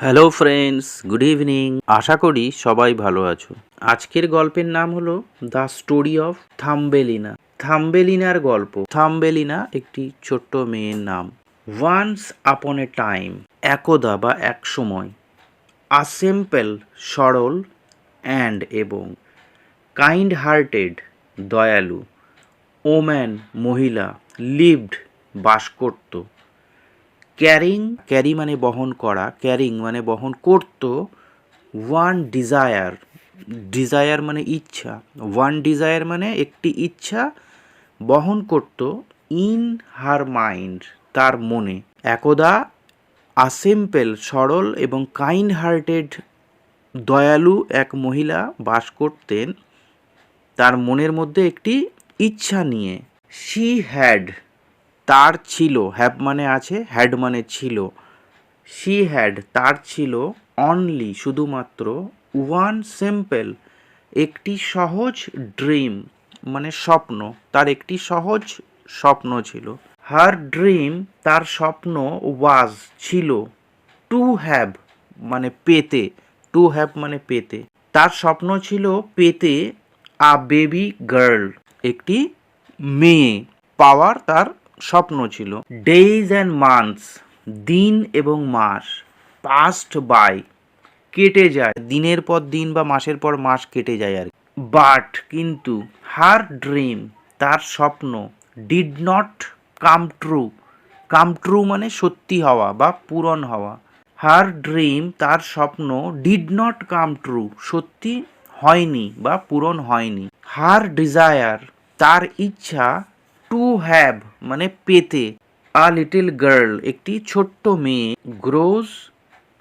Hello friends, good evening. আশা করি সবাই ভালো আছো। আজকের গল্পের নাম হলো দ্য স্টোরি অফ থাম্বেলিনা। থাম্বেলিনার গল্প। থাম্বেলিনা একটি ছোট্ট মেয়ের নাম। ওয়ান্স আপন এ টাইম, একদা বা এক সময়, আ সিম্পল, সরল অ্যান্ড এবং কাইন্ড হার্টেড, দয়ালু, ওম্যান, মহিলা, লিভড, বাস করত, ক্যারিং, ক্যারি মানে বহন করা, ক্যারিং মানে বহন করত, ওয়ান ডিজায়ার, ডিজায়ার মানে ইচ্ছা, ওয়ান ডিজায়ার মানে একটি ইচ্ছা বহন করত, ইন হার মাইন্ড, তার মনে। একদা আ সিম্পল, সরল এবং কাইন্ড হার্টেড, দয়ালু এক মহিলা বাস করতেন তার মনের মধ্যে একটি ইচ্ছা নিয়ে। শি হ্যাড, তার ছিল, হ্যাভ মানে আছে, হ্যাড মানে ছিল, শি হ্যাড তার ছিল, অনলি শুধুমাত্র, ওয়ান সিম্পল একটি সহজ, ড্রিম মানে স্বপ্ন, তার একটি সহজ স্বপ্ন ছিল। হার ড্রিম তার স্বপ্ন, ওয়াজ ছিল, টু হ্যাভ মানে পেতে, টু হ্যাভ মানে পেতে, তার স্বপ্ন ছিল পেতে, আ বেবি গার্ল একটি মেয়ে পাওয়ার তার স্বপ্ন ছিল। ডেইজ অ্যান্ড মান্থস, দিন এবং মাস, পাস্ট বাই কেটে যায়, দিনের পর দিন বা মাসের পর মাস কেটে যায় আর কি। বাট কিন্তু, হার ড্রিম তার স্বপ্ন, did not come true, come true মানে সত্যি হওয়া বা পূরণ হওয়া। হার ড্রিম তার স্বপ্ন, ডিড নট কাম ট্রু সত্যি হয়নি বা পূরণ হয়নি। হার ডিজায়ার তার ইচ্ছা, টু হ্যাভ মানে পেতে, আ লিটল গার্ল একটি ছোট্ট মেয়ে, গ্রোজ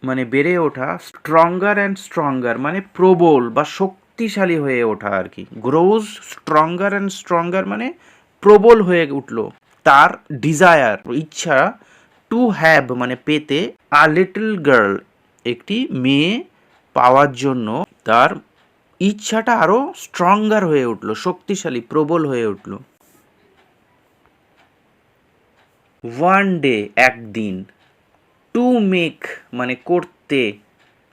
মানে বেড়ে ওঠা, স্ট্রঙ্গার অ্যান্ড স্ট্রঙ্গার মানে প্রবল বা শক্তিশালী হয়ে ওঠা আর কি। গ্রোজ স্ট্রঙ্গার অ্যান্ড স্ট্রঙ্গার মানে প্রবল হয়ে উঠল তার ডিজায়ার ইচ্ছা, টু হ্যাভ মানে পেতে, আ লিটল গার্ল একটি মেয়ে পাওয়ার জন্য তার ইচ্ছাটা আরও স্ট্রঙ্গার হয়ে উঠল, শক্তিশালী প্রবল হয়ে উঠল। ওয়ান ডে একদিন, টু মেক মানে করতে,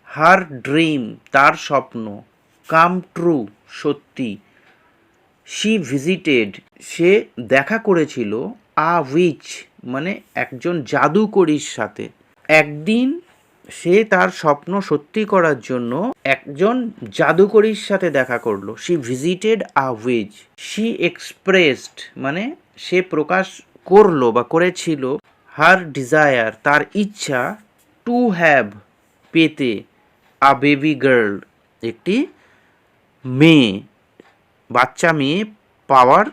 হার ড্রিম তার স্বপ্ন, কাম ট্রু সত্যি, শি ভিজিটেড সে দেখা করেছিল, আ উইচ মানে একজন জাদুকরীর সাথে। একদিন সে তার স্বপ্ন সত্যি করার জন্য একজন জাদুকরীর সাথে দেখা করলো। She visited a which, she expressed মানে সে প্রকাশ করলো বা করেছিল, হার ডিজায়ার তার ইচ্ছা, টু হ্যাভ পেতে, আ বেবি গার্ল একটি মেয়ে, বাচ্চা মেয়ে পাওয়ার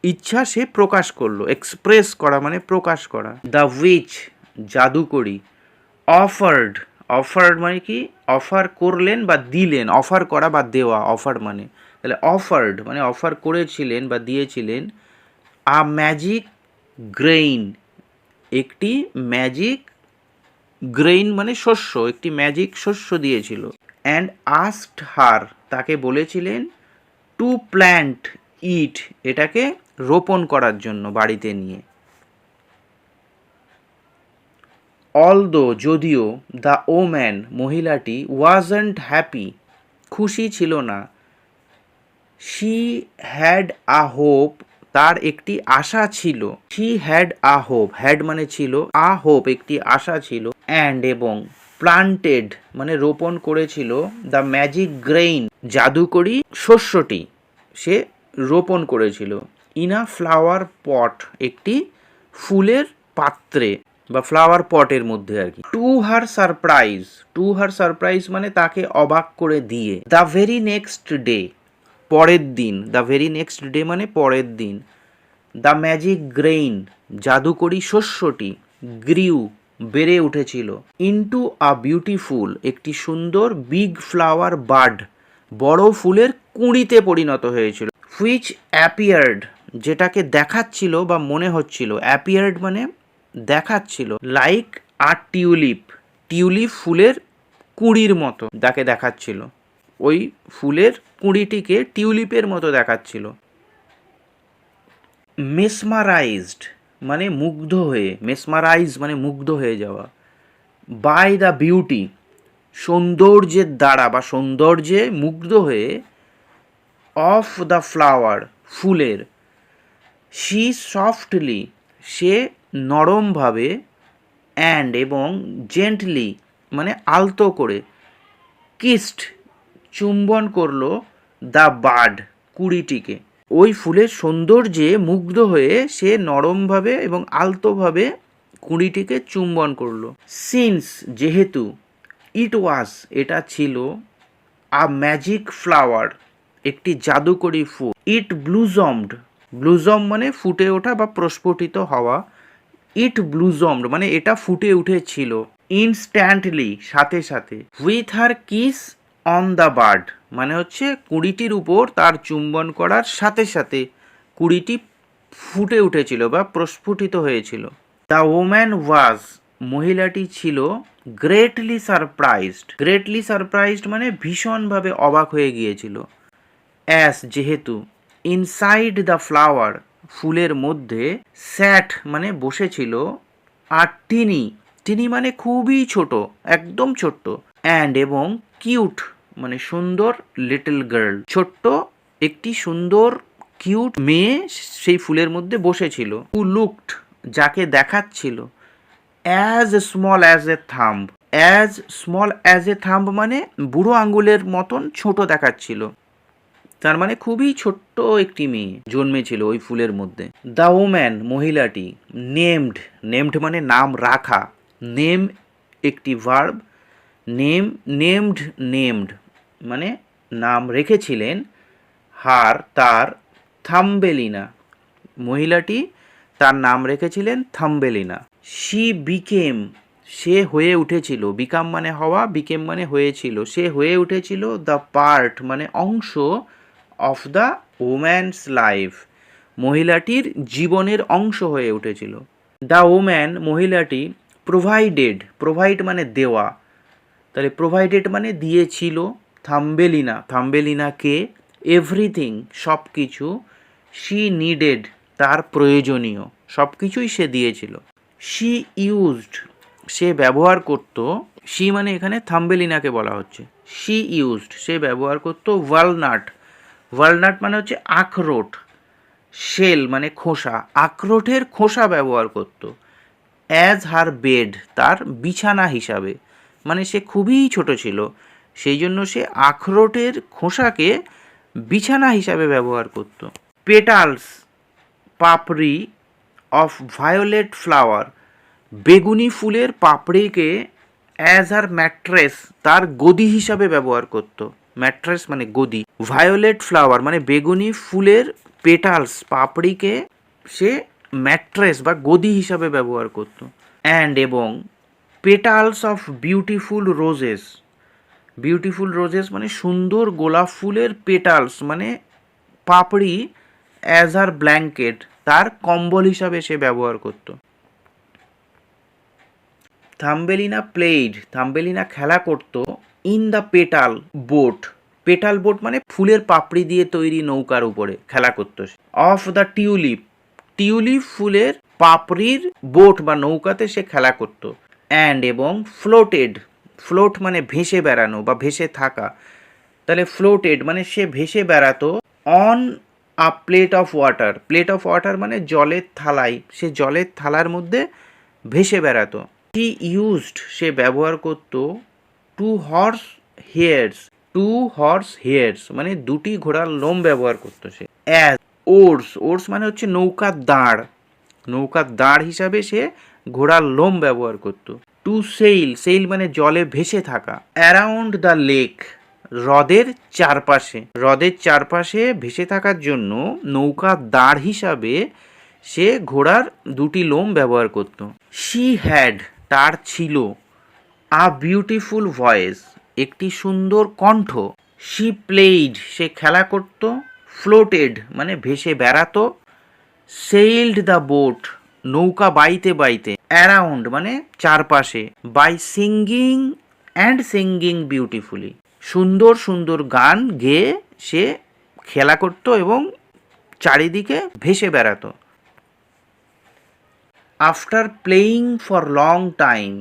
ইচ্ছা সে প্রকাশ করলো। এক্সপ্রেস করা মানে প্রকাশ করা। দ্য উইচ জাদুকরী, অফার্ড, অফার্ড মানে কি, অফার করলেন বা দিলেন, অফার করা বা দেওয়া, অফার মানে, তাহলে অফার্ড মানে অফার করেছিলেন বা দিয়েছিলেন, আ ম্যাজিক গ্রেইন একটি ম্যাজিক, গ্রেইন মানে শস্য, একটি ম্যাজিক শস্য দিয়েছিল। অ্যান্ড আস্কড হার তাকে বলেছিলেন, টু প্ল্যান্ট ইট এটাকে রোপণ করার জন্য বাড়িতে নিয়ে। অলদো যদিও, দ্য ওম্যান মহিলাটি, ওয়াজন্ট হ্যাপি খুশি ছিল না, শি হ্যাড আ হোপ তার একটি আশা ছিল, she had a hope, had মানে ছিল, আ হোপ একটি আশা ছিল, অ্যান্ড এবং প্লান্টেড মানে রোপণ করেছিল, দ্য ম্যাজিক গ্রেইন জাদুকরী শস্যটি সে রোপণ করেছিল, ইন আ ফ্লাওয়ার পট একটি ফুলের পাত্রে বা ফ্লাওয়ার পটের মধ্যে আর কি। To her surprise, to her surprise মানে তাকে অবাক করে দিয়ে। দ্য ভেরি নেক্সট ডে পরের দিন, দ্য ভেরি নেক্সট ডে মানে পরের দিন, দ্য ম্যাজিক গ্রেইন জাদুকরী শস্যটি, গ্রিউ বেড়ে উঠেছিল, ইনটু আ বিউটিফুল একটি সুন্দর, বিগ ফ্লাওয়ার বাড বড় ফুলের কুঁড়িতে পরিণত হয়েছিল, হুইচ অ্যাপিয়ার্ড যেটাকে দেখাচ্ছিল বা মনে হচ্ছিল, অ্যাপিয়ার্ড মানে দেখাচ্ছিল, লাইক আ টিউলিপ, টিউলিপ ফুলের কুঁড়ির মতো তাকে দেখাচ্ছিল, ওই ফুলের কুঁড়িটিকে টিউলিপের মতো দেখাচ্ছিল। মেসমারাইজড মানে মুগ্ধ হয়ে, মেসমারাইজ মানে মুগ্ধ হয়ে যাওয়া, বাই দ্য বিউটি সৌন্দর্যের দ্বারা বা সৌন্দর্যে মুগ্ধ হয়ে, অফ দ্য ফ্লাওয়ার ফুলের, শি সফটলি সে নরমভাবে, অ্যান্ড এবং জেন্টলি মানে আলতো করে, কিসড চুম্বন করলো, দ্য বার্ড কুড়িটিকে। ওই ফুলের সৌন্দর্যে মুগ্ধ হয়ে সে নরমভাবে এবং আলতোভাবে কুড়িটিকে চুম্বন করলো। সিন্স যেহেতু, ইট ওয়াজ এটা ছিল, আ ম্যাজিক ফ্লাওয়ার একটি জাদুকরী ফুল, ইট ব্লুজমড ব্লুজম মানে ফুটে ওঠা বা প্রস্ফুটিত হওয়া, ইট ব্লুজমড মানে এটা ফুটে উঠেছিল, ইনস্ট্যান্টলি সাথে সাথে, with her kiss on the bird মানে হচ্ছে কুড়িটির উপর তার চুম্বন করার সাথে সাথে কুড়িটি ফুটে উঠেছিল বা প্রস্ফুটিত হয়েছিল। দ্য ওম্যান ওয়াজ মহিলাটি ছিল, গ্রেটলি সারপ্রাইজড মানে ভীষণভাবে অবাক হয়ে গিয়েছিল, অ্যাস যেহেতু, ইনসাইড দ্য ফ্লাওয়ার ফুলের মধ্যে, স্যাট মানে বসেছিল, আর টিনি মানে খুবই ছোট, একদম ছোট্ট, অ্যান্ড এবং কিউট মানে সুন্দর, লিটল গার্ল ছোট্ট একটি সুন্দর কিউট মেয়ে সেই ফুলের মধ্যে বসেছিল, হু লুকড যাকে দেখাচ্ছিল, as small as a thumb মানে বুড়ো আঙ্গুলের মতন ছোট দেখাচ্ছিল, তার মানে খুবই ছোট্ট একটি মেয়ে জন্মেছিল ওই ফুলের মধ্যে। দ্য ওম্যান মহিলাটি, নেমড মানে নাম রাখা, নেম একটি ভার্ব, নেমড মানে নাম রেখেছিলেন, তার, থাম্বেলিনা মহিলাটি তার নাম রেখেছিলেন থাম্বেলিনা। শি বিকেম সে হয়ে উঠেছিল, বিকাম মানে হওয়া, বিকেম মানে হয়েছিল, সে হয়ে উঠেছিল, দ্য পার্ট মানে অংশ, অফ দ্য ওম্যানস লাইফ মহিলাটির জীবনের অংশ হয়ে উঠেছিল। দ্য ওম্যান মহিলাটি, প্রোভাইড মানে দেওয়া, তাহলে প্রোভাইডেড মানে দিয়েছিল, থাম্বেলিনাকে, এভরিথিং সব কিছু, শি নিডেড তার প্রয়োজনীয় সব কিছুই সে দিয়েছিল। শি ইউজড সে ব্যবহার করত, শি মানে এখানে থাম্বেলিনাকে বলা হচ্ছে, শি ইউজড সে ব্যবহার করত, ওয়ালনাট মানে হচ্ছে আখরোট, শেল মানে খোসা, আখরোটের খোসা ব্যবহার করত, অ্যাজ হার বেড তার বিছানা হিসাবে, মানে সে খুবই ছোট ছিল সেই জন্য সে আখরোটের খোসাকে বিছানা হিসাবে ব্যবহার করত। পেটালস পাপড়ি, অফ ভায়োলেট ফ্লাওয়ার বেগুনি ফুলের পাপড়িকে, অ্যাজ হার ম্যাট্রেস তার গদি হিসাবে ব্যবহার করত, ম্যাট্রেস মানে গদি, ভায়োলেট ফ্লাওয়ার মানে বেগুনি ফুলের পেটালস পাপড়িকে সে ম্যাট্রেস বা গদি হিসাবে ব্যবহার করত। অ্যান্ড এবং পেটালস অফ বিউটিফুল রোজেস মানে সুন্দর গোলাপ ফুলের পেটালস মানে পাপড়ি, অ্যাজ হার ব্ল্যাঙ্কেট তার কম্বল হিসাবে সে ব্যবহার করত। থাম্বেলিনা খেলা করত, ইন দ্য পেটাল বোট মানে ফুলের পাপড়ি দিয়ে তৈরি নৌকার উপরে খেলা করত। অফ দ্য টিউলিপ ফুলের পাপড়ির বোট বা নৌকাতে সে খেলা করত। অ্যান্ড এবং ফ্লোট মানে ভেসে বেড়ানো বা ভেসে থাকা, তাহলে ফ্লোটেড মানে সে ভেসে বেড়াতো, on a plate of water মানে জলের থালায়, সে জলের থালার মধ্যে ভেসে বেড়াতো। শি ইউজড সে ব্যবহার করত, টু হর্স হেয়ার্স মানে দুটি ঘোড়ার লোম ব্যবহার করতো সে। অ্যাজ ওর্স মানে হচ্ছে নৌকার দাঁড় হিসাবে সে ঘোড়ার লোম ব্যবহার করত। টু সেইল মানে জলে ভেসে থাকা। অ্যারাউন্ড দ্য লেক হ্রদের চারপাশে ভেসে থাকার জন্য নৌকার দাঁড় হিসাবে সে ঘোড়ার দুটি লোম ব্যবহার করত। শি হ্যাড তার ছিল, আ বিউটিফুল ভয়েস একটি সুন্দর কণ্ঠ। শি প্লেইড সে খেলা করত, ফ্লোটেড মানে ভেসে বেড়াতো, সেইলড দ্য বোট নৌকা বাইতে, অ্যারাউন্ড মানে চারপাশে, বাই সিঙ্গিং বিউটিফুলি সুন্দর গান গেয়ে সে খেলা করত এবং চারিদিকে ভেসে বেড়াতো। After playing for long time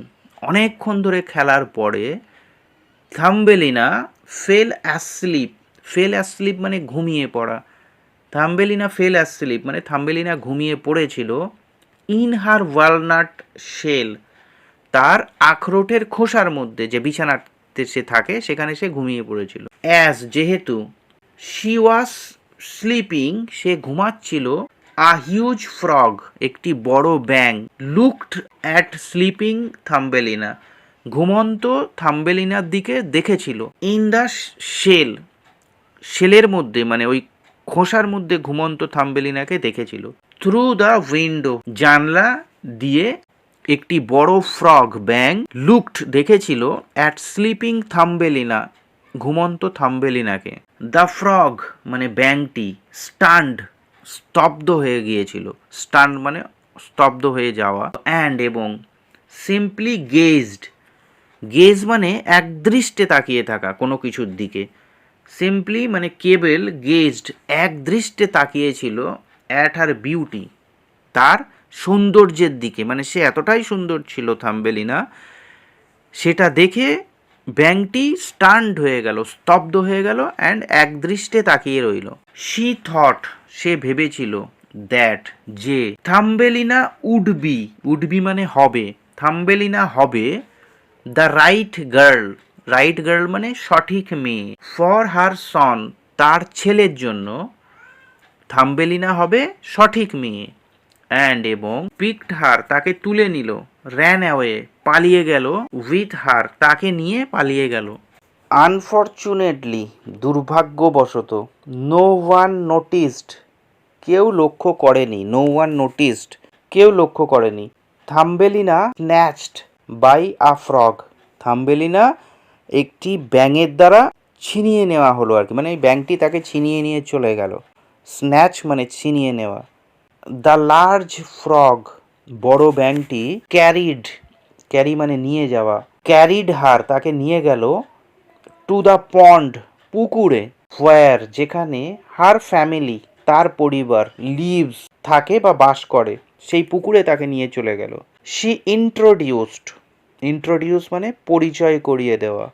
অনেকক্ষণ ধরে খেলার পরে, Thumbelina fail asleep. Fail asleep মানে ঘুমিয়ে পড়া। থাম্বেলিনা ফেল অ্যাসলিপ মানে থাম্বেলিনা ঘুমিয়ে পড়েছিল ইন হার ওয়ালনাট শেল, তার আখরোটের খোসার মধ্যে, যে বিছানাতে সে থাকে সেখানে সে ঘুমিয়ে পড়েছিল। অ্যাজ যেহেতু, শি ওয়াজ স্লিপিং সে ঘুমাচ্ছিল, আ হিউজ ফ্রগ একটি বড় ব্যাং, লুকড অ্যাট স্লিপিং থাম্বেলিনা ঘুমন্ত থাম্বেলিনার দিকে দেখেছিল, ইন দ্য শেল শেলের মধ্যে মানে ওই খোসার মধ্যে ঘুমন্ত থাম্বেলিনাকে দেখেছিল। থ্রু দ্য উইন্ডো জানলা দিয়ে একটি বড় ফ্রগ ব্যাং, লুকড দেখেছিল, অ্যাট স্লিপিং থাম্বেলিনা ঘুমন্ত থাম্বেলিনাকে। দ্য ফ্রগ মানে ব্যাংটি, স্টান্ড স্তব্ধ হয়ে গিয়েছিল, স্টান্ড মানে স্তব্ধ হয়ে যাওয়া, অ্যান্ড এবং সিম্পলি গেজড, গেজ মানে একদৃষ্টে তাকিয়ে থাকা কোনো কিছুর দিকে, সিম্পলি মানে কেবল, গেজড একদৃষ্টে তাকিয়েছিল, অ্যাট হার বিউটি তার সৌন্দর্যের দিকে, মানে সে এতটাই সুন্দর ছিল থাম্বেলিনা, সেটা দেখে ব্যাংকটি স্টান্ড হয়ে গেল, স্তব্ধ হয়ে গেল, অ্যান্ড একদৃষ্টে তাকিয়ে রইল। শি থট সে ভেবেছিল, দ্যাট যে, থাম্বেলিনা উড বি মানে হবে, থাম্বেলিনা হবে, the right girl, right girl মানে সঠিক মেয়ে, ফর হার সন তার ছেলের জন্য, থাম্বেলিনা হবে সঠিক মেয়ে, অ্যান্ড এবং পিকড হার তাকে তুলে নিল, র্যান অ্যাওয়ে পালিয়ে গেল, উইথ হার তাকে নিয়ে পালিয়ে গেল। আনফর্চুনেটলি দুর্ভাগ্যবশত, নো ওয়ান নোটিসড কেউ লক্ষ্য করেনি, নো ওয়ান নোটিসড কেউ লক্ষ্য করেনি, Thumbelina snatched by a frog Thumbelina একটি ব্যাঙের দ্বারা ছিনিয়ে নেওয়া হলো আর কি, মানে এই ব্যাঙটি তাকে ছিনিয়ে নিয়ে চলে গেল। স্ন্যাচ মানে ছিনিয়ে নেওয়া। দ্য লার্জ ফ্রগ বড় ব্যাঙটি, ক্যারিড ক্যারি মানে নিয়ে যাওয়া, ক্যারিড হার তাকে নিয়ে গেল, টু দ্য পন্ড পুকুরে, হোয়ার যেখানে, হার ফ্যামিলি তার পরিবার, লিভস থাকে বা বাস করে, সেই পুকুরে তাকে নিয়ে চলে গেল। শি ইন্ট্রোডিউসড, ইন্ট্রোডিউস মানে পরিচয় করিয়ে দেওয়া,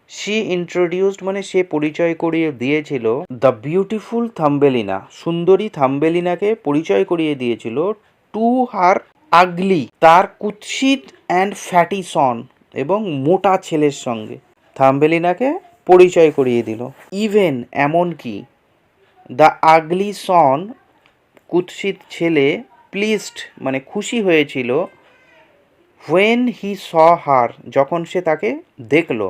শি ইন্ট্রোডিউসড মানে সে পরিচয় করিয়ে দিয়েছিল, দ্য বিউটিফুল থাম্বেলিনা সুন্দরী থাম্বেলিনাকে পরিচয় করিয়ে দিয়েছিল, টু হার আগলি তার কুৎসিত অ্যান্ড ফ্যাটি সন এবং মোটা ছেলের সঙ্গে থাম্বেলিনাকে পরিচয় করিয়ে দিল। ইভেন এমনকি, দ্য আগলি সন কুৎসিত ছেলে, প্লিজড মানে খুশি হয়েছিল, হোয়েন হি স হার যখন সে তাকে দেখল।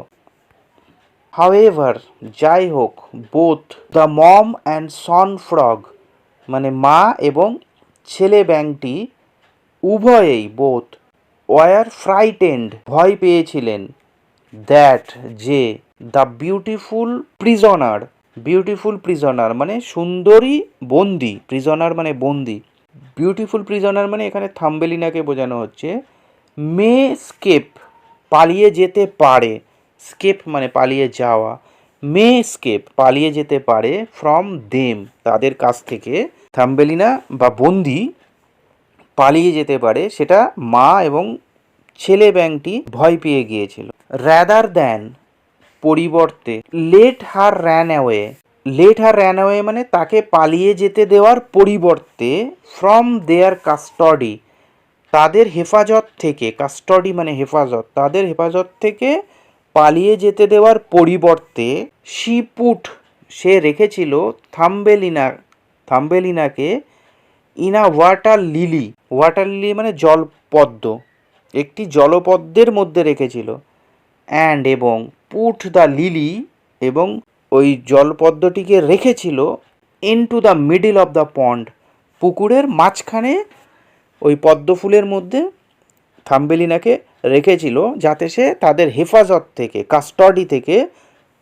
হাউএভার যাই হোক, both the mom and son frog মানে মা এবং ছেলে ব্যাংটি উভয়েই, বোথ ওয়ার ফ্রাইটেন্ড ভয় পেয়েছিলেন, দ্যাট যে, the beautiful prisoner, beautiful prisoner মানে সুন্দরী বন্দি, প্রিজনার মানে বন্দি, বিউটিফুল প্রিজনার মানে এখানে থাম্বেলিনাকে বোঝানো হচ্ছে, মে স্কেপ পালিয়ে যেতে পারে, স্কেপ মানে পালিয়ে যাওয়া, মে স্কেপ পালিয়ে যেতে পারে, ফ্রম দেম তাদের কাছ থেকে, থাম্বেলিনা বা বন্দি পালিয়ে যেতে পারে, সেটা মা এবং ছেলে ব্যাংটি ভয় পেয়ে গিয়েছিল। র্যাদার দ্যান পরিবর্তে, let her ran away, let her ran away মানে তাকে পালিয়ে যেতে দেওয়ার পরিবর্তে, ফ্রম দেয়ার কাস্টডি তাদের হেফাজত থেকে, কাস্টডি মানে হেফাজত, তাদের হেফাজত থেকে পালিয়ে যেতে দেওয়ার পরিবর্তে, শি পুট সে রেখেছিল, থাম্বেলিনাকে ইনা ওয়াটার লিলি, ওয়াটার লিলি মানে জলপদ্ম, একটি জলপদ্মের মধ্যে রেখেছিল, অ্যান্ড এবং পুট দ্য লিলি এবং ওই জলপদ্মটিকে রেখেছিল, into the middle of the pond পুকুরের মাঝখানে, ওই পদ্ম ফুলের মধ্যে থাম্বেলিনাকে রেখেছিল যাতে সে তাদের হেফাজত থেকে, কাস্টডি থেকে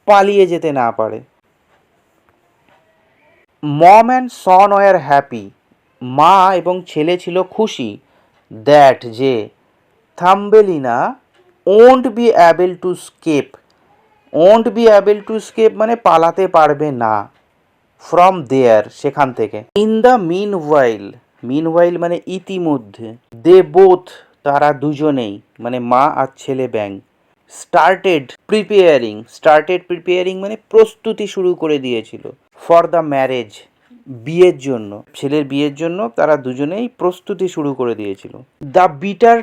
পালিয়ে যেতে না পারে। Mom and son were happy মা এবং ছেলে ছিল খুশি, দ্যাট যে, Thumbelina won't be able to escape, won't be able to escape মানে পালাতে পারবে না, ফ্রম দেয়ার সেখান থেকে। ইন দ্য মিন ওয়াইল মানে ইতিমধ্যে, দে বোথ তারা দুজনেই মানে মা আর ছেলে ব্যাং, স্টার্টেড প্রিপেয়ারিং মানে প্রস্তুতি শুরু করে দিয়েছিল ফর দ্য ম্যারেজ, বিয়ের জন্য, ছেলের বিয়ের জন্য তারা দুজনেই প্রস্তুতি শুরু করে দিয়েছিল। দ্য বিটার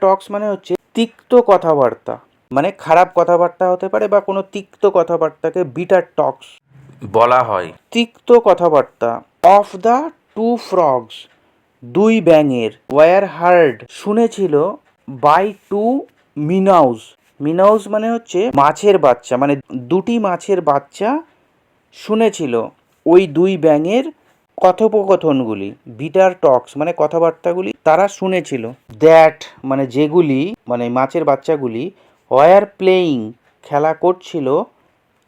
টক্স মানে হচ্ছে তিক্ত কথাবার্তা, মানে খারাপ কথাবার্তা হতে পারে বা কোনো তিক্ত কথাবার্তাকে বিটার টক্স বলা হয়। তিক্ত কথাবার্তা অফ দ্য টু ফ্রগস, দুই ব্যাঙের, ওয়ার হার্ড শুনেছিল, বাই টু মিনাউস, মিনাউস মানে হচ্ছে মাছের বাচ্চা, মানে দুটি মাছের বাচ্চা শুনেছিল ওই দুই ব্যাঙের কথোপকথনগুলি। বিটার টক্স মানে কথাবার্তাগুলি তারা শুনেছিল। দ্যাট মানে যেগুলি, মানে মাছের বাচ্চাগুলি, ওয়ার প্লেয়িং খেলা করছিল,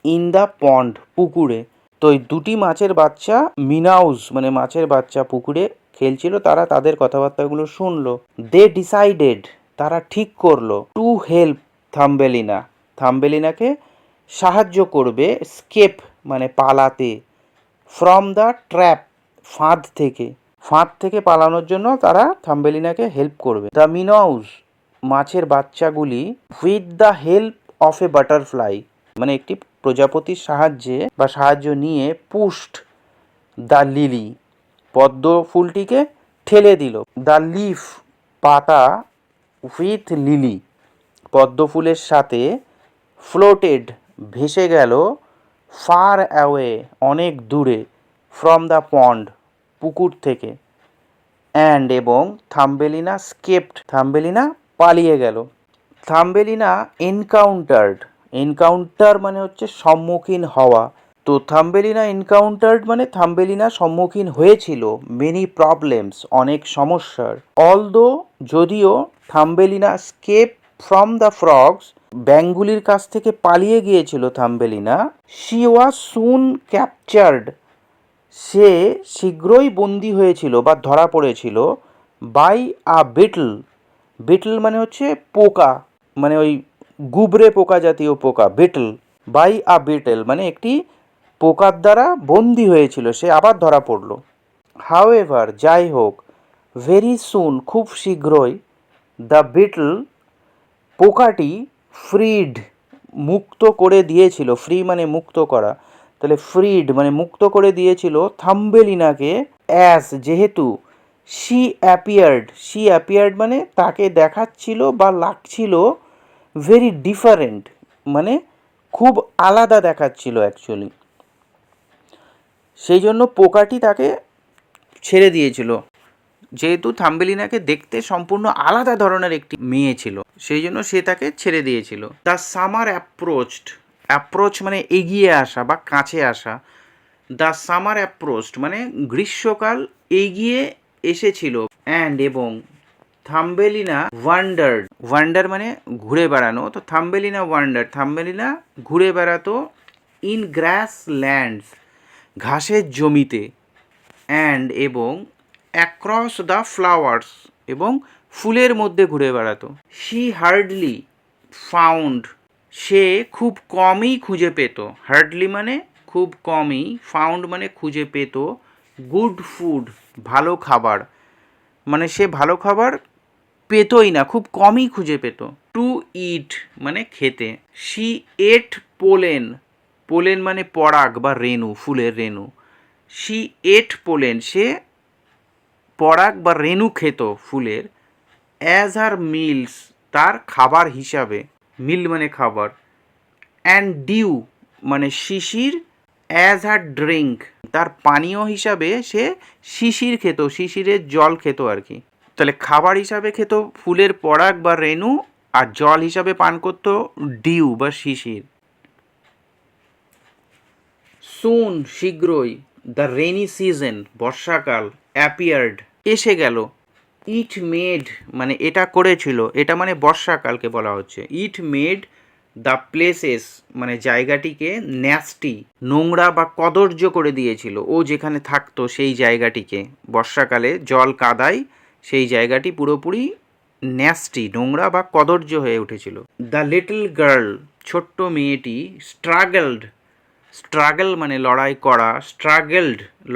ইন দ্য পন্ড পুকুরে। তো এই দুটি মাছের বাচ্চা মিনাউস মানে মাছের বাচ্চা পুকুরে খেলছিল, তারা তাদের কথাবার্তাগুলো শুনলো। দে ডিসাইডেড তারা ঠিক করলো, টু হেল্প থাম্বেলিনা, থাম্বেলিনাকে সাহায্য করবে, স্কেপ মানে পালাতে, ফ্রম দ্য ট্র্যাপ ফাঁদ থেকে পালানোর জন্য তারা থাম্বেলিনাকে হেল্প করবে। দ্য মিনাউস মাছের বাচ্চাগুলি, with the help of a butterfly মানে একটি প্রজাপতির সাহায্য নিয়ে, পুস্ট দ্য লিলি পদ্ম ফুলটিকে ঠেলে দিল। দ্য লিফ পাতা, উইথ লিলি পদ্ম ফুলের সাথে, ফ্লোটেড ভেসে গেল, ফার অ্যাওয়ে অনেক দূরে, ফ্রম দ্য পন্ড পুকুর থেকে, অ্যান্ড এবং থাম্বেলিনা স্কেপড থাম্বেলিনা পালিয়ে গেল। থাম্বেলিনা এনকাউন্টার মানে হচ্ছে সম্মুখীন হওয়া। তো মানে থাম্বেলিনা সম্মুখীন হয়েছিল মেনি প্রবলেমস অনেক সমস্যার। অলদো যদিও Thumbelina escape from the frogs ব্যাঙগুলির কাছ থেকে পালিয়ে গিয়েছিল Thumbelina, she was soon captured সে শীঘ্রই বন্দী হয়েছিল বা ধরা পড়েছিল, বাই আ বিটল মানে হচ্ছে পোকা, মানে ওই গুবরে পোকা জাতীয় পোকা, বাই আ বিটল মানে একটি পোকার দ্বারা বন্দী হয়েছিল, সে আবার ধরা পড়ল। হাউএভার যাই হোক, ভেরি সুন খুব শীঘ্রই, দ্য পোকাটি ফ্রিড মুক্ত করে দিয়েছিল, ফ্রি মানে মুক্ত করা, তাহলে ফ্রিড মানে মুক্ত করে দিয়েছিল থাম্বেলিনাকে, অ্যাজ যেহেতু, শি অ্যাপিয়ার্ড মানে তাকে দেখাচ্ছিল বা লাগছিল, ভেরি ডিফারেন্ট মানে খুব আলাদা দেখাচ্ছিল অ্যাকচুয়ালি, সেই জন্য পোকাটি তাকে ছেড়ে দিয়েছিল, যেহেতু থাম্বেলিনাকে দেখতে সম্পূর্ণ আলাদা ধরনের একটি মেয়ে ছিল, সেই জন্য সে তাকে ছেড়ে দিয়েছিল। দ্য সামার অ্যাপ্রোচ মানে এগিয়ে আসা বা কাছে আসা। দ্য সামার অ্যাপ্রোচড মানে গ্রীষ্মকাল এগিয়ে এসেছিল, অ্যান্ড এবং থাম্বেলিনা ওয়ান্ডার মানে ঘুরে বেড়ানো, তো থাম্বেলিনা ঘুরে বেড়াতো, ইন গ্রাস ল্যান্ডস ঘাসের জমিতে, অ্যান্ড এবং অ্যাক্রস দ্য ফ্লাওয়ার্স এবং ফুলের মধ্যে ঘুরে বেড়াতো। শি হার্ডলি ফাউন্ড সে খুব কমই খুঁজে পেত, হার্ডলি মানে খুব কমই, ফাউন্ড মানে খুঁজে পেত, গুড ফুড ভালো খাবার, মানে সে ভালো খাবার পেতই না, খুব কমই খুঁজে পেত। টু ইট মানে খেতে। শি এট পোলেন মানে পরাগ বা রেণু, ফুলের রেণু। শি এট পোলেন সে পরাগ বা রেণু খেত ফুলের, অ্যাজ হার মিলস তার খাবার হিসাবে, মিল মানে খাবার, অ্যান্ড ডিউ মানে শিশির, অ্যাজ হার ড্রিঙ্ক তার পানীয় হিসাবে সে শিশির খেত, শিশিরের জল খেত আর কি। তাহলে খাবার হিসাবে খেত ফুলের পরাগ বা রেণু, আর জল হিসাবে পান করত ডিউ বা শিশির। সুন শীঘ্রই, দ্য রেনি সিজন বর্ষাকাল, অ্যাপিয়ার্ড এসে গেল, ইট মেড মানে এটা করেছিল, এটা মানে বর্ষাকালকে বলা হচ্ছে, ইট মেড দ্য প্লেসেস মানে জায়গাটিকে, ন্যাস্টি নোংরা বা কদর্য করে দিয়েছিল, ও যেখানে থাকতো সেই জায়গাটিকে, বর্ষাকালে জল কাদায় সেই জায়গাটি পুরোপুরি ন্যাস্টি নোংরা বা কদর্য হয়ে উঠেছিল। দ্য লিটল গার্ল ছোট্ট মেয়েটি, স্ট্রাগল মানে লড়াই করা,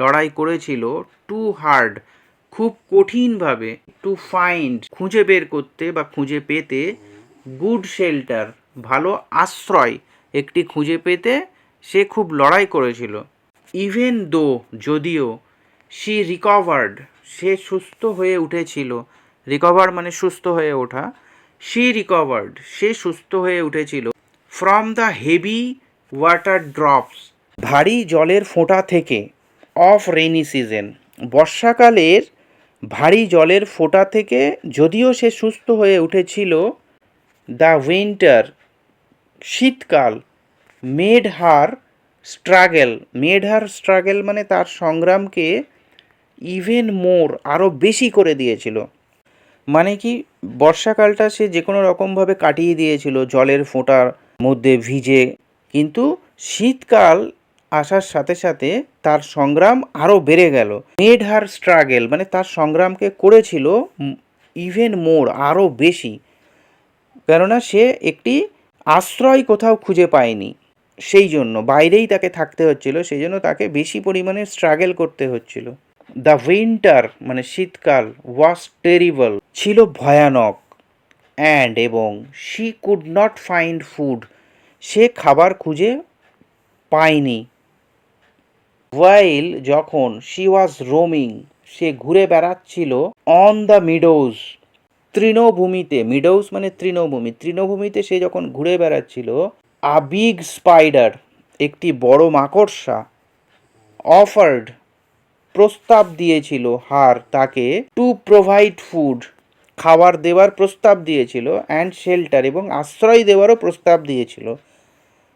লড়াই করেছিল, টু হার্ড খুব কঠিনভাবে, টু ফাইন্ড খুঁজে বের করতে বা খুঁজে পেতে, গুড শেল্টার, ভালো আশ্রয় একটি খুঁজে পেতে সে খুব লড়াই করেছিল। ইভেন দো, যদিও, শি রিকভার্ড, সে সুস্থ হয়ে উঠেছিল। রিকভার মানে সুস্থ হয়ে ওঠা। শি রিকভার্ড, সে সুস্থ হয়ে উঠেছিল। From the heavy water drops, ভারী জলের ফোঁটা থেকে। অফ রেইনি সিজন, বর্ষাকালের ভারী জলের ফোঁটা থেকে যদিও সে সুস্থ হয়ে উঠেছিল। দ্য উইন্টার, শীতকাল। Made her struggle, made her struggle মানে তার সংগ্রামকে ইভেন মোর, আরও বেশি করে দিয়েছিল। মানে কি, বর্ষাকালটা সে যে কোনো রকমভাবে কাটিয়ে দিয়েছিল জলের ফোঁটার মধ্যে ভিজে, কিন্তু শীতকাল আসার সাথে সাথে তার সংগ্রাম আরও বেড়ে গেল। মেড হার স্ট্রাগেল মানে তার সংগ্রামকে করেছিল ইভেন মোর, আরও বেশি, কেননা সে একটি আশ্রয় কোথাও খুঁজে পায়নি, সেই জন্য বাইরেই তাকে থাকতে হচ্ছিল, সেই জন্য তাকে বেশি পরিমাণে স্ট্রাগল করতে হচ্ছিল। দ্য উইন্টার মানে শীতকাল, ওয়াজ টেরিবল, ছিল ভয়ানক। অ্যান্ড এবং she could not find food, সে খাবার খুঁজে পায়নি। ওয়াইল, যখন, শি ওয়াজ রোমিং, সে ঘুরে বেড়াচ্ছিল। অন দ্য মিডোজ, তৃণভূমিতে, মিডোজ মানে তৃণভূমি, তৃণভূমিতে সে যখন ঘুরে বেড়াচ্ছিল। আ বিগ স্পাইডার, একটি বড় মাকড়সা। অফার্ড, প্রস্তাব দিয়েছিল। হার, তাকে। টু প্রোভাইড ফুড, খাবার দেওয়ার প্রস্তাব দিয়েছিল। অ্যান্ড শেল্টার, এবং আশ্রয় দেওয়ারও প্রস্তাব দিয়েছিল।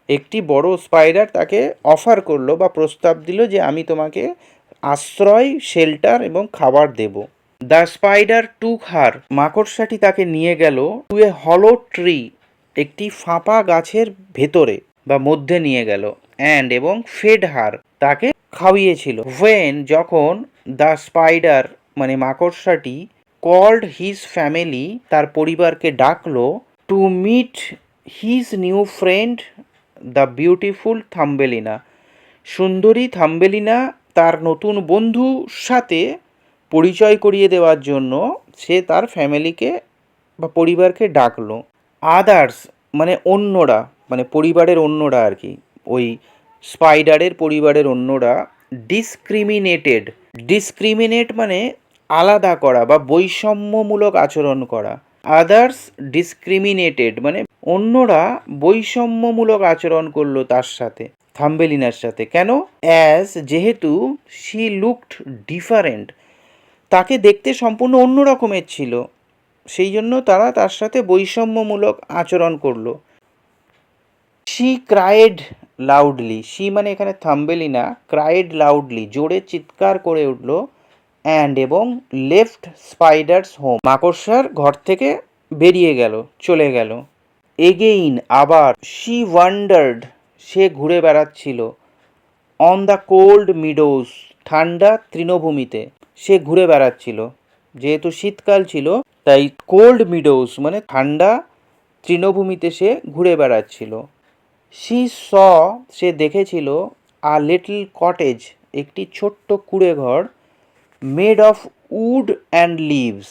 একটি বড় স্পাইডার তাকে অফার করলো বা প্রস্তাব দিল যে আমি তোমাকে আশ্রয়, শেল্টার এবং খাবার দেব। দ্য স্পাইডার টুক হার, মাকড়সাটি তাকে নিয়ে গেল। টু এ হলো ট্রি, একটি ফাঁপা গাছের ভেতরে বা মধ্যে নিয়ে গেল। অ্যান্ড, এবং ফেড হার, তাকে খাওয়িয়েছিল। ওয়েন, যখন, দ্য স্পাইডার মানে মাকড়সাটি কল্ড হিজ ফ্যামিলি, তার পরিবারকে ডাকলো। To meet his new friend the beautiful Thumbelina, সুন্দরী থাম্বেলিনা, তার নতুন বন্ধুর সাথে পরিচয় করিয়ে দেওয়ার জন্য সে তার ফ্যামিলিকে বা পরিবারকে ডাকলো। আদার্স মানে অন্যরা, মানে পরিবারের অন্যরা আর কি, ওই স্পাইডারের পরিবারের অন্যরা। ডিসক্রিমিনেটেড, ডিসক্রিমিনেট মানে আলাদা করা বা বৈষম্যমূলক আচরণ করা। আদার্স ডিসক্রিমিনেটেড মানে অন্যরা বৈষম্যমূলক আচরণ করলো তার সাথে, থাম্বেলিনার সাথে। কেন? অ্যাজ, যেহেতু, শি লুকড ডিফারেন্ট, তাকে দেখতে সম্পূর্ণ অন্য রকমের ছিল, সেই জন্য তারা তার সাথে বৈষম্যমূলক আচরণ করলো। শি ক্রাইড লাউডলি, শি মানে এখানে থাম্বেলিনা, ক্রাইড লাউডলি, জোরে চিৎকার করে উঠল। অ্যান্ড, এবং লেফট স্পাইডার্স হোম, মাকড়সার ঘর থেকে বেরিয়ে গেল, চলে গেল। এগেইন, আবার। শি ওয়ান্ডার্ড, সে ঘুরে বেড়াচ্ছিল। অন দ্য কোল্ড মিডোজ, ঠান্ডা তৃণভূমিতে সে ঘুরে বেড়াচ্ছিল। যেহেতু শীতকাল ছিল তাই কোল্ড মিডোজ মানে ঠান্ডা তৃণভূমিতে সে ঘুরে বেড়াচ্ছিল। শি স, সে দেখেছিল। আ লিটল কটেজ, একটি ছোট্ট কুঁড়ে ঘর। Made of wood and leaves,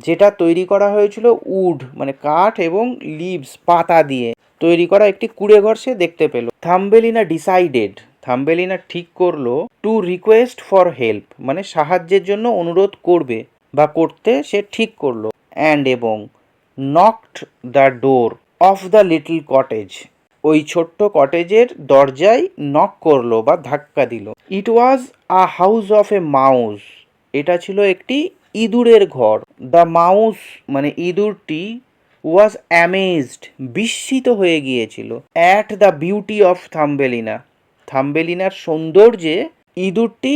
যেটা তৈরি করা হয়েছিল উড মানে কাঠ এবং লিভস পাতা দিয়ে তৈরি করা একটি কুঁড়ে ঘর সে দেখতে পেল। থাম্বেলিনা ডিসাইডেড, থাম্বেলিনা ঠিক করলো। টু রিকোয়েস্ট ফর হেল্প মানে সাহায্যের জন্য অনুরোধ করবে বা করতে সে ঠিক করলো। অ্যান্ড, এবং knocked the door of the little cottage, ওই ছোট্ট কটেজের দরজায় নক করলো বা ধাক্কা দিল। It was a house of a mouse, এটা ছিল একটি ইঁদুরের ঘর। দ্য মাউস মানে ইঁদুরটি। ওয়াজ অ্যামেজড, বিস্মিত হয়ে গিয়েছিল। At the beauty of Thumbelina, থাম্বেলিনার সৌন্দর্যে ইঁদুরটি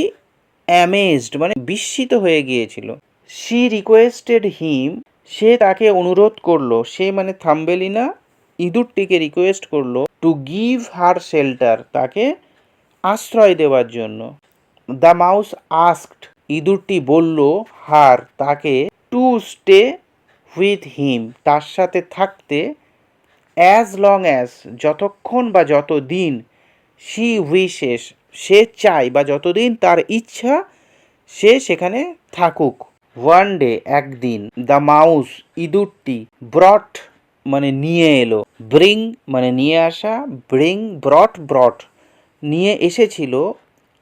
অ্যামেজড মানে বিস্মিত হয়ে গিয়েছিল। শি রিকোয়েস্টেড হিম, সে তাকে অনুরোধ করলো, সে মানে থাম্বেলিনা ইঁদুরটিকে রিকোয়েস্ট করলো। টু গিভ হার শেল্টার, তাকে আশ্রয় দেওয়ার জন্য। দ্য মাউস আস্কড, ইঁদুরটি বলল। হার, তাকে। টু স্টে উইথ হিম, তার সাথে থাকতে। অ্যাজ লং অ্যাজ, যতক্ষণ বা যতদিন। শি উইশেস, সে চায় বা যতদিন তার ইচ্ছা সে সেখানে থাকুক। ওয়ান ডে, একদিন। দ্য মাউস, ইঁদুরটি। ব্রট মানে নিয়ে এলো, ব্রিং মানে নিয়ে আসা, ব্রিং ব্রট ব্রট নিয়ে এসেছিল,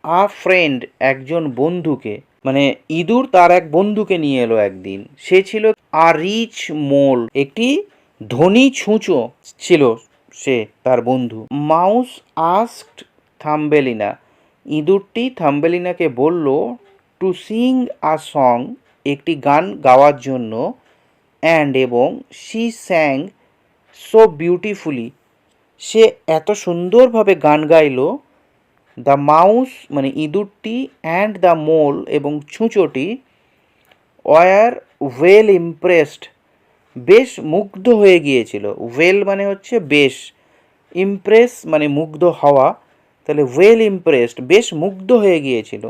আ ফ্রেন্ড একজন বন্ধুকে, মানে ইঁদুর তার এক বন্ধুকে নিয়ে এলো একদিন। সে ছিল আ রিচ মোল, একটি ধনী ছুঁচো ছিল সে, তার বন্ধু। মাউস আস্কড থাম্বেলিনা, ইঁদুরটি থাম্বেলিনাকে বলল টু সিং আ সং, একটি গান গাওয়ার জন্য, অ্যান্ড এবং শি স্যাং সো বিউটিফুলি, সে এত সুন্দরভাবে গান গাইল। দ্য মাউস মানে ইঁদুরটি, অ্যান্ড দ্য মোল এবং ছুঁচোটি, ওয়ার ওয়েল ইমপ্রেসড বেশ মুগ্ধ হয়ে গিয়েছিল। ওয়েল মানে হচ্ছে বেশ, ইমপ্রেস মানে মুগ্ধ হওয়া, তাহলে ওয়েল ইমপ্রেসড বেশ মুগ্ধ হয়ে গিয়েছিল।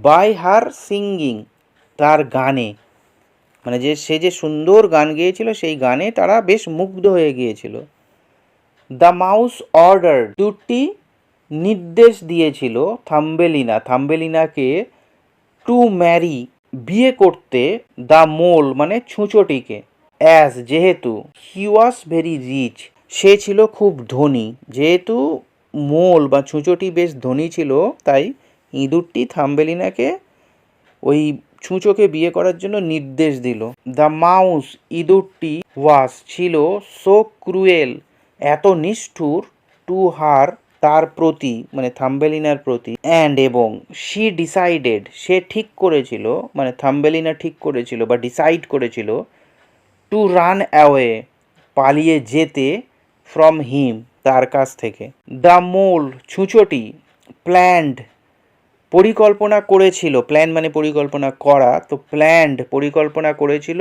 বাই হার সিঙ্গিং, তার গানে, মানে যে সে যে সুন্দর গান গেয়েছিল সেই গানে তারা বেশ মুগ্ধ হয়ে গিয়েছিল। দ্য মাউস অর্ডার, দুটি নির্দেশ দিয়েছিল থাম্বেলিনাকে টু ম্যারি, বিয়ে করতে, দ্য মোল মানে ছুঁচোটিকে, অ্যাজ যেহেতু, হি ওয়াজ ভেরি রিচ, সে ছিল খুব ধনী। যেহেতু মোল বা ছুঁচোটি বেশ ধনী ছিল, তাই ইঁদুরটি থাম্বেলিনাকে ওই ছুঁচোকে বিয়ে করার জন্য নির্দেশ দিল। দ্য মাউস ইঁদুরটি, ওয়াজ ছিল, সো ক্রুয়েল এত নিষ্ঠুর, টু হার তার প্রতি মানে থাম্বেলিনার প্রতি, অ্যান্ড এবং শি ডিসাইডেড সে ঠিক করেছিল, মানে থাম্বেলিনা ঠিক করেছিল বা ডিসাইড করেছিল, টু রান অ্যাওয়ে পালিয়ে যেতে, ফ্রম হিম তার কাছ থেকে। দ্য মোল ছুঁচোটি, প্ল্যান্ড পরিকল্পনা করেছিল, প্ল্যান মানে পরিকল্পনা করা, তো প্ল্যান্ড পরিকল্পনা করেছিল,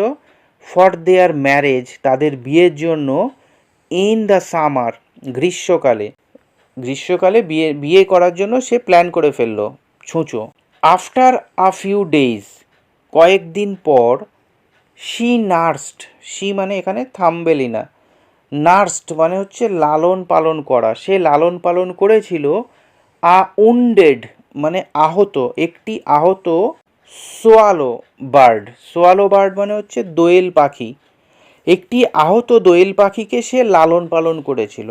ফর দেয়ার ম্যারেজ তাদের বিয়ের জন্য, ইন দ্য সামার গ্রীষ্মকালে বিয়ে করার জন্য সে প্ল্যান করে ফেললো ছুঁচো। আফটার আ ফিউ ডেজ কয়েকদিন পর, শি নার্সড, শি মানে এখানে থাম্বেলিনা, নার্সড মানে হচ্ছে লালন পালন করা, সে লালন পালন করেছিল, আ উন্ডেড মানে আহত, একটি আহত, সোয়ালো বার্ড মানে হচ্ছে দোয়েল পাখি, একটি আহত দোয়েল পাখিকে সে লালন পালন করেছিল।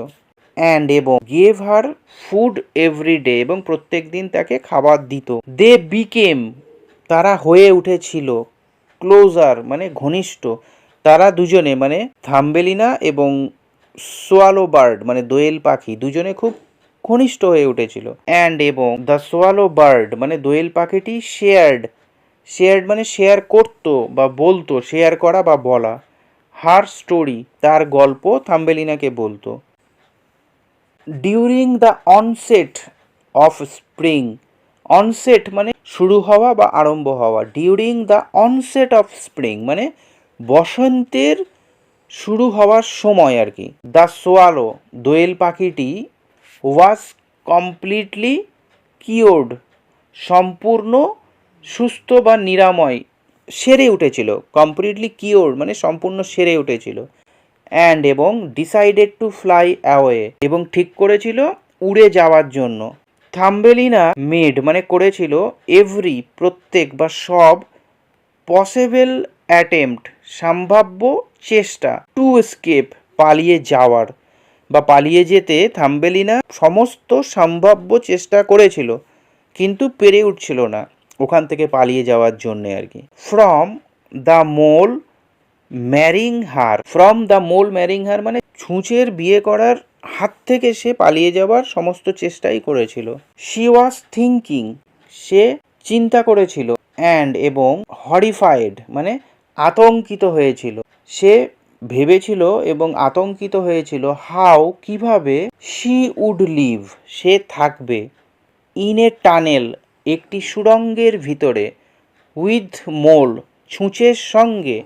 অ্যান্ড এবং গেভ হার ফুড এভরিডে এবং প্রত্যেক দিন তাকে খাবার দিত। দে বিকেম তারা হয়ে উঠেছিল, ক্লোজার মানে ঘনিষ্ঠ, তারা দুজনে মানে থাম্বেলিনা এবং সোয়ালো বার্ড মানে দোয়েল পাখি দুজনে খুব ঘনিষ্ঠ হয়ে উঠেছিল। অ্যান্ড এবং দ্য সোয়ালো বার্ড মানে দোয়েল পাখিটি শেয়ার্ড মানে শেয়ার করতো বা বলতো, শেয়ার করা বা বলা, হার স্টোরি তার গল্প থাম্বেলিনাকে বলতো। During the onset of spring, onset মানে শুরু হওয়া বা আরম্ভ হওয়া, during the onset of spring মানে বসন্তের শুরু হওয়ার সময় আর কি। দ্য সোয়ালো দোয়েল পাখিটি, ওয়াজ কমপ্লিটলি কিওর্ড সম্পূর্ণ সুস্থ বা নিরাময়, সেরে উঠেছিল, কমপ্লিটলি কিওর্ড মানে সম্পূর্ণ সেরে উঠেছিল। অ্যান্ড এবং ডিসাইডেড টু ফ্লাই অ্যাওয়ে এবং ঠিক করেছিল উড়ে যাওয়ার জন্য। থাম্বেলিনা মেড মানে করেছিল, এভরি প্রত্যেক বা সব, পসিবল অ্যাটেম্পট সম্ভাব্য চেষ্টা, টু এস্কেপ পালিয়ে যাওয়ার বা পালিয়ে যেতে, থাম্বেলিনা সমস্ত সম্ভাব্য চেষ্টা করেছিল কিন্তু পেরে উঠছিল না ওখান থেকে পালিয়ে যাওয়ার জন্যে আর কি। ফ্রম দ্য মোল ম্যারিং হার মানে ছুঁচের বিয়ে করার হাত থেকে সে পালিয়ে যাওয়ার সমস্ত চেষ্টাই করেছিল। শি ওয়াজ থিঙ্কিং সে চিন্তা করেছিল, অ্যান্ড এবং হরিফাইড মানে আতঙ্কিত হয়েছিল, সে ভেবেছিল এবং আতঙ্কিত হয়েছিল, হাউ কিভাবে, শি উড লিভ সে থাকবে, ইন এ টানেল একটি সুড়ঙ্গের ভিতরে, উইথ মোল ছুঁচের সঙ্গে,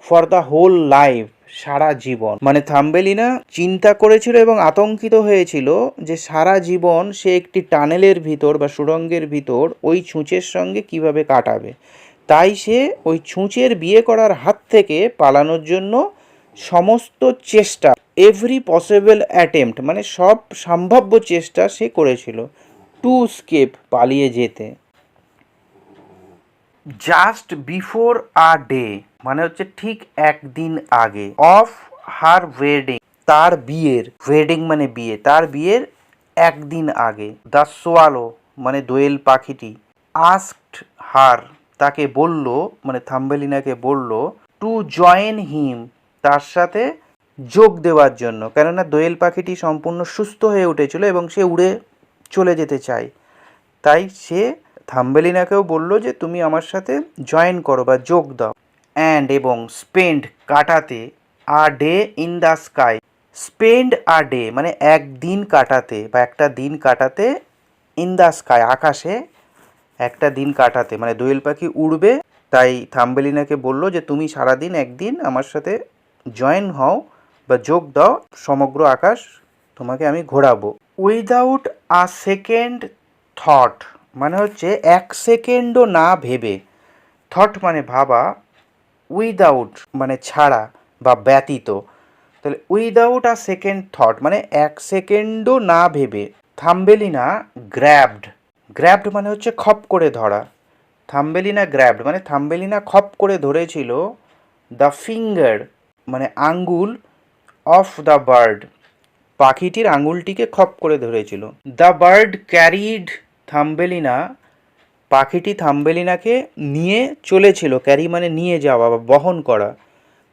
ফর দ্য হোল লাইফ সারা জীবন, মানে থাম্বেলিনা চিন্তা করেছিল এবং আতঙ্কিত হয়েছিল যে সারা জীবন সে একটি টানেলের ভিতর বা সুড়ঙ্গের ভিতর ওই ছুঁচের সঙ্গে কিভাবে কাটাবে। তাই সে ওই ছুঁচের বিয়ে করার হাত থেকে পালানোর জন্য সমস্ত চেষ্টা, এভরি পসিবল অ্যাটেম্পট মানে সব সম্ভাব্য চেষ্টা সে করেছিল, টু স্কেপ পালিয়ে যেতে। জাস্ট বিফোর আ ডে মানে হচ্ছে ঠিক একদিন আগে, অফ হার ওয়েডিং, তার বিয়ের, ওয়েডিং মানে বিয়ে, তার বিয়ের একদিন আগে। দ্য সোয়ালো মানে দোয়েল পাখিটি, আস্কড হার তাকে বলল, মানে থাম্বেলিনাকে বলল, টু জয়েন হিম তার সাথে যোগ দেওয়ার জন্য, কেননা দোয়েল পাখিটি সম্পূর্ণ সুস্থ হয়ে উঠেছিল এবং সে উড়ে চলে যেতে চায়। তাই সে থাম্বেলিনাকেও বলল যে তুমি আমার সাথে জয়েন করো বা যোগ দাও। অ্যান্ড এবং স্পেন্ড কাটাতে, a day in the sky, spend a day মানে একদিন কাটাতে বা একটা দিন কাটাতে, ইন দ্য স্কাই আকাশে একটা দিন কাটাতে, মানে দোয়েল পাখি উড়বে। তাই থাম্বেলিনাকে বলল যে তুমি সারাদিন একদিন আমার সাথে জয়েন হও বা যোগ দাও, সমগ্র আকাশ তোমাকে আমি ঘোরাবো। উইদাউট আ সেকেন্ড থট মানে হচ্ছে এক সেকেন্ডও না ভেবে, থট মানে ভাবা, উইদাউট মানে ছাড়া বা ব্যতীত, তাহলে উইদাউট আ সেকেন্ড থট মানে এক সেকেন্ডও না ভেবে, থাম্বেলিনা গ্র্যাবড, গ্র্যাবড মানে হচ্ছে খপ করে ধরা, থাম্বেলিনা গ্র্যাবড মানে থাম্বেলিনা খপ করে ধরেছিল, দ্য ফিঙ্গার মানে আঙ্গুল, অফ দ্য বার্ড পাখিটির আঙুলটিকে খপ করে ধরেছিল। দ্য বার্ড ক্যারিড থাম্বেলিনা পাখিটি থাম্বেলিনাকে নিয়ে চলেছিল, ক্যারি মানে নিয়ে যাওয়া বা বহন করা,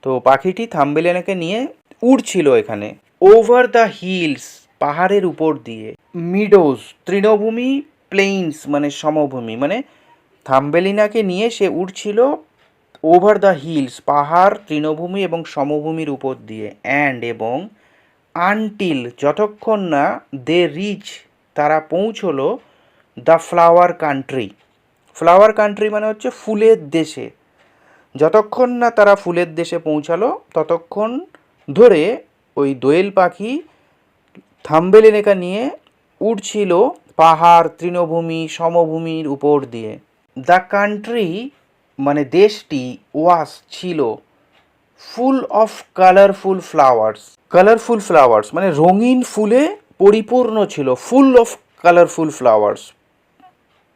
তো পাখিটি থাম্বেলিনাকে নিয়ে উড়ছিল এখানে। ওভার দ্য হিলস পাহাড়ের উপর দিয়ে, মিডোজ তৃণভূমি, প্লেইনস মানে সমভূমি, মানে থাম্বেলিনাকে নিয়ে সে উড়ছিল ওভার দ্য হিলস পাহাড়, তৃণভূমি এবং সমভূমির উপর দিয়ে। অ্যান্ড এবং আনটিল যতক্ষণ না দে রিচ তারা পৌঁছলো, the flower country, flower country মানে হচ্ছে ফুলের দেশে, যতক্ষণ না তারা ফুলের দেশে পৌঁছালো ততক্ষণ ধরে ওই দোয়েল পাখি থাম্বেলিনাকে নিয়ে উড়ছিল পাহাড়, তৃণভূমি, সমভূমির উপর দিয়ে। দ্য কান্ট্রি মানে দেশটি, ওয়াস ছিল, full of colourful flowers, colourful flowers মানে রঙিন ফুলে পরিপূর্ণ ছিল, ফুল অফ কালারফুল ফ্লাওয়ার্স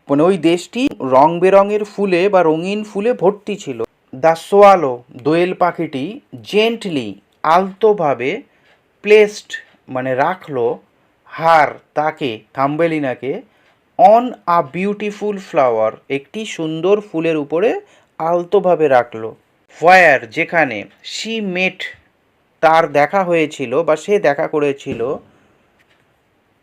মানে ওই দেশটি রং বেরঙের ফুলে বা রঙিন ফুলে ভর্তি ছিল। দ্য সোয়ালো দোয়েল পাখিটি, জেন্টলি আলতোভাবে, প্লেসড মানে রাখলো, হার তাকে থাম্বেলিনাকে, অন আ বিউটিফুল ফ্লাওয়ার একটি সুন্দর ফুলের উপরে আলতোভাবে রাখলো। হোয়ার যেখানে, শি মেট তার দেখা হয়েছিল বা সে দেখা করেছিল,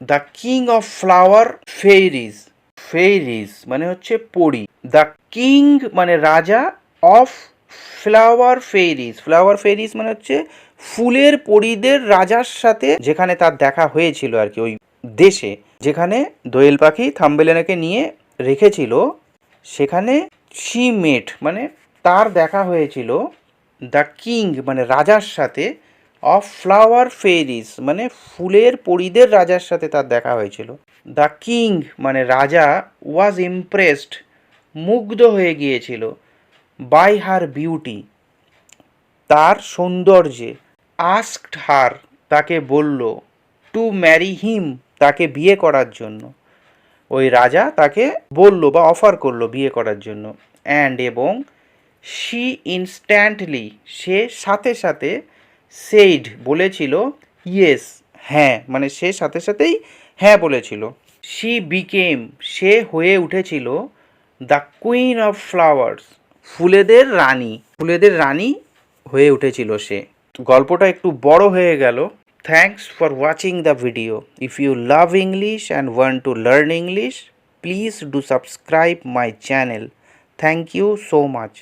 দ্য কিং অফ ফ্লাওয়ার ফেইরিজ, ফেইরিজ মানে হচ্ছে পরী, দ্য কিং মানে রাজা, অফ ফ্লাওয়ার ফেইরিজ, ফ্লাওয়ার ফেইরিজ মানে হচ্ছে ফুলের পরীদের রাজার সাথে যেখানে তার দেখা হয়েছিল আর কি, ওই দেশে যেখানে দোয়েল পাখি থাম্বেলিনাকে নিয়ে রেখেছিল সেখানে, শি মেট মানে তার দেখা হয়েছিল, দ্য কিং মানে রাজার সাথে, অফ ফ্লাওয়ার ফেইরিজ মানে ফুলের পরীদের রাজার সাথে তার দেখা হয়েছিল। দ্য কিং মানে রাজা, ওয়াজ ইমপ্রেসড মুগ্ধ হয়ে গিয়েছিল, বাই হার বিউটি তার সৌন্দর্যে, আস্কড হার তাকে বলল, টু ম্যারি হিম তাকে বিয়ে করার জন্য, ওই রাজা তাকে বলল বা অফার করলো বিয়ে করার জন্য। অ্যান্ড এবং শি ইনস্ট্যান্টলি সে সাথে সাথে, সেইড বলেছিল, ইয়েস হ্যাঁ মানে সে সাথে সাথেই হ্যাঁ বলেছিল। শি বিকেম সে হয়ে উঠেছিল, দ্য কুইন অফ ফ্লাওয়ার্স ফুলেদের রানী, ফুলেদের রানী হয়ে উঠেছিল সে। গল্পটা একটু বড় হয়ে গেল। Thanks for watching the video. If you love English and want to learn English, please do subscribe my channel. Thank you so much.